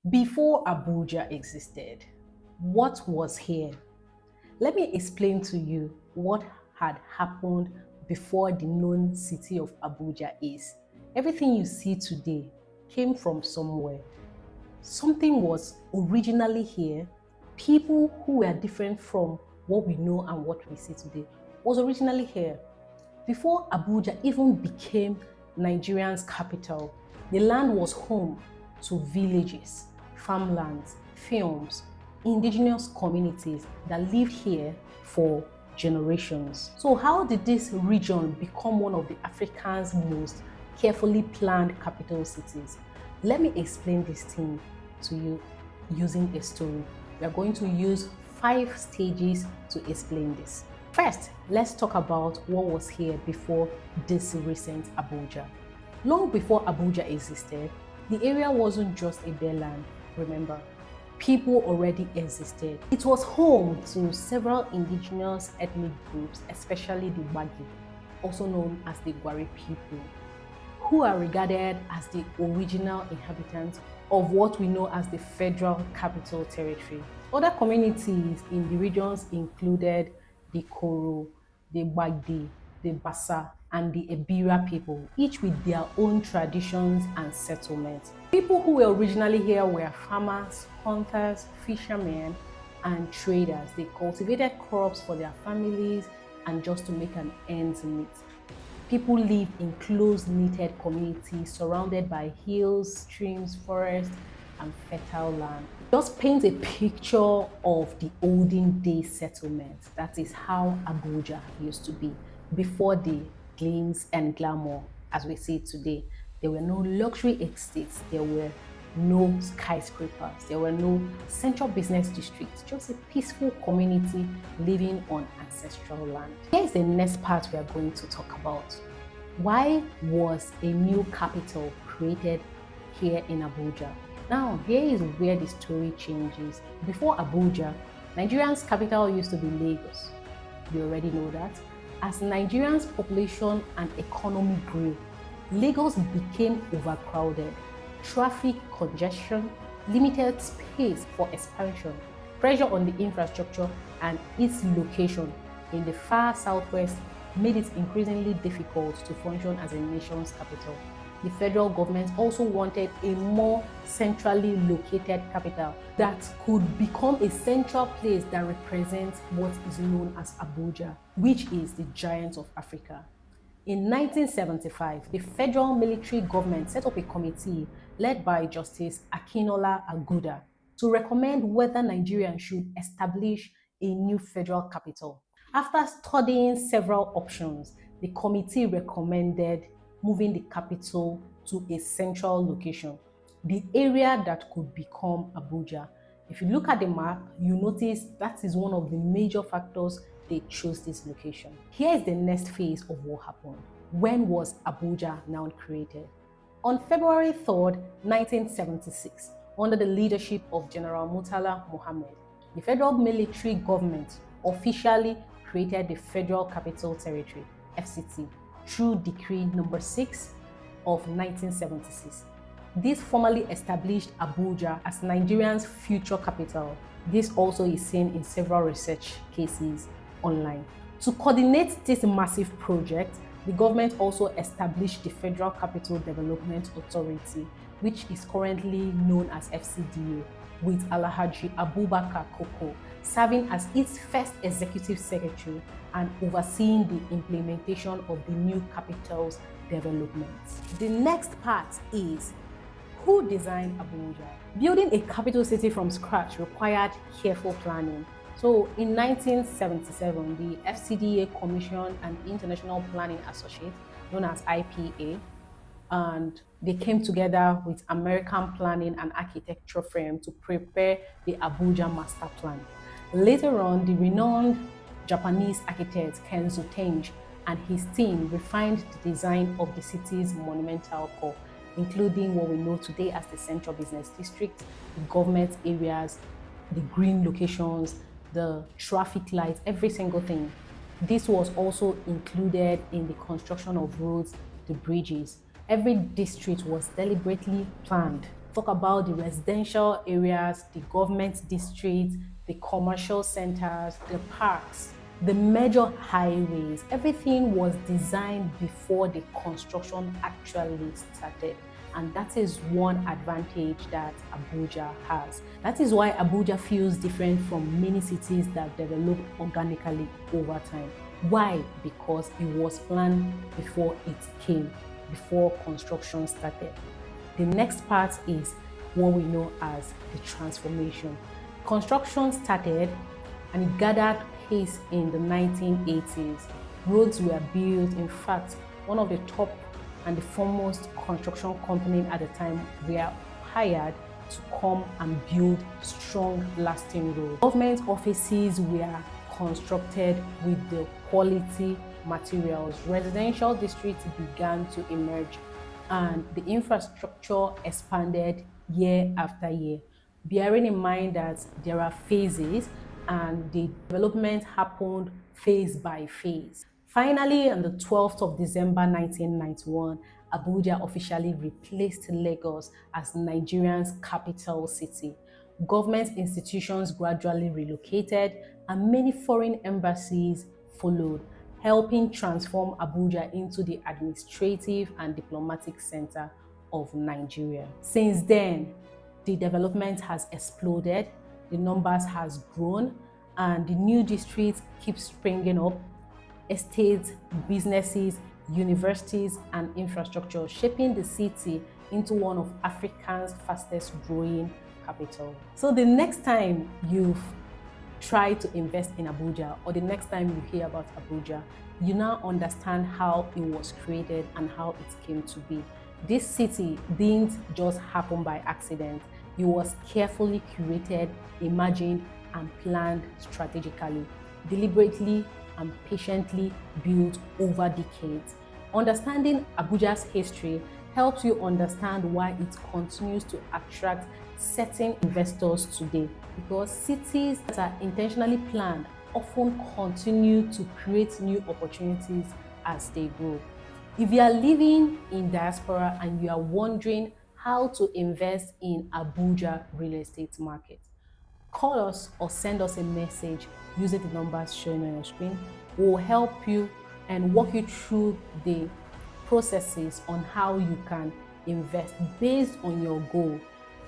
Before Abuja existed, what was here? Let me explain to you what had happened before the known city of Abuja is. Everything you see today came from somewhere. Something was originally here. People who were different from what we know and what we see today was originally here. Before Abuja even became Nigerian's capital, the land was home to villages, farmlands, films, indigenous communities that lived here for generations. So how did this region become one of the Africa's most carefully planned capital cities? Let me explain this thing to you using a story. We are going to use 5 stages to explain this. First, let's talk about what was here before this recent Abuja. Long before Abuja existed, the area wasn't just a bare land, remember. People already existed. It was home to several indigenous ethnic groups, especially the Wagi, also known as the Gwari people, who are regarded as the original inhabitants of what we know as the Federal Capital Territory. Other communities in the regions included the Koro, the Bagdi, the Bassa, and the Ebira people, each with their own traditions and settlements. People who were originally here were farmers, hunters, fishermen, and traders. They cultivated crops for their families and just to make an ends meet. People lived in close-knitted communities surrounded by hills, streams, forests, and fertile land. Just paint a picture of the olden day settlement. That is how Abuja used to be before the glitz and glamour as we see it today. There were no luxury estates, there were no skyscrapers, there were no central business districts, just a peaceful community living on ancestral land. Here's the next part we are going to talk about. Why was a new capital created here in Abuja? Now, here is where the story changes. Before Abuja, Nigeria's capital used to be Lagos. You already know that. As Nigeria's population and economy grew, Lagos became overcrowded. Traffic congestion, limited space for expansion, pressure on the infrastructure, and its location in the far southwest made it increasingly difficult to function as a nation's capital. The federal government also wanted a more centrally located capital that could become a central place that represents what is known as Abuja, which is the giant of Africa. In 1975, the federal military government set up a committee led by Justice Akinola Aguda to recommend whether Nigeria should establish a new federal capital. After studying several options, the committee recommended moving the capital to a central location, the area that could become Abuja. If you look at the map, you notice that is one of the major factors they chose this location. Here is the next phase of what happened. When was Abuja now created? On February 3rd, 1976, under the leadership of General Murtala Mohammed, the federal military government officially created the Federal Capital Territory, FCT, through Decree Number 6 of 1976. This formally established Abuja as Nigeria's future capital. This also is seen in several research cases online. To coordinate this massive project, the government also established the Federal Capital Development Authority, which is currently known as FCDA, with Alhaji Abubakar Koko serving as its first executive secretary and overseeing the implementation of the new capital's development. The next part is, who designed Abuja? Building a capital city from scratch required careful planning. So in 1977, the FCDA commissioned an International Planning Associate, known as IPA, and they came together with American planning and architecture firm to prepare the Abuja Master Plan. Later on, the renowned Japanese architect Kenzo Tange and his team refined the design of the city's monumental core, including what we know today as the Central Business District, the government areas, the green locations, the traffic lights, every single thing. This was also included in the construction of roads, the bridges. Every district was deliberately planned Talk about the residential areas, the government districts, the commercial centers, the parks, the major highways. Everything was designed before the construction actually started. And that is one advantage that Abuja has. That is why Abuja feels different from many cities that develop organically over time. Why? Because it was planned before it came, before construction started. The next part is what we know as the transformation. Construction started and it gathered pace in the 1980s. Roads were built. In fact, one of the top and the foremost construction company at the time were hired to come and build strong, lasting roads. Government offices were constructed with the quality materials. Residential districts began to emerge and the infrastructure expanded year after year, bearing in mind that there are phases and the development happened phase by phase. Finally, on the 12th of December 1991, Abuja officially replaced Lagos as Nigeria's capital city. Government institutions gradually relocated and many foreign embassies followed, helping transform Abuja into the administrative and diplomatic center of Nigeria. Since then, the development has exploded, the numbers has grown, and the new districts keep springing up. Estates, businesses, universities, and infrastructure, shaping the city into one of Africa's fastest growing capital. So the next time you've tried to invest in Abuja, or the next time you hear about Abuja, you now understand how it was created and how it came to be. This city didn't just happen by accident. It was carefully curated, imagined, and planned strategically, deliberately and patiently built over decades. Understanding Abuja's history helps you understand why it continues to attract certain investors today, because cities that are intentionally planned often continue to create new opportunities as they grow. If you are living in diaspora and you are wondering how to invest in Abuja real estate market, call us or send us a message using the numbers showing on your screen. We will help you and walk you through the processes on how you can invest based on your goal.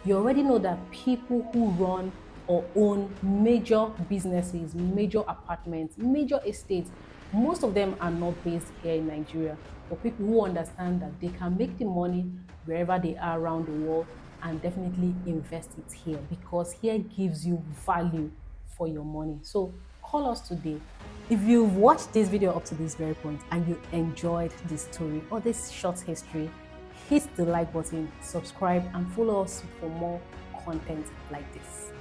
You already know that people who run or own major businesses, major apartments, major estates, most of them are not based here in Nigeria, but people who understand that they can make the money wherever they are around the world and definitely invest it here, because here gives you value for your money. So call us today. If you've watched this video up to this very point and you enjoyed this story or this short history, hit the like button, subscribe, and follow us for more content like this.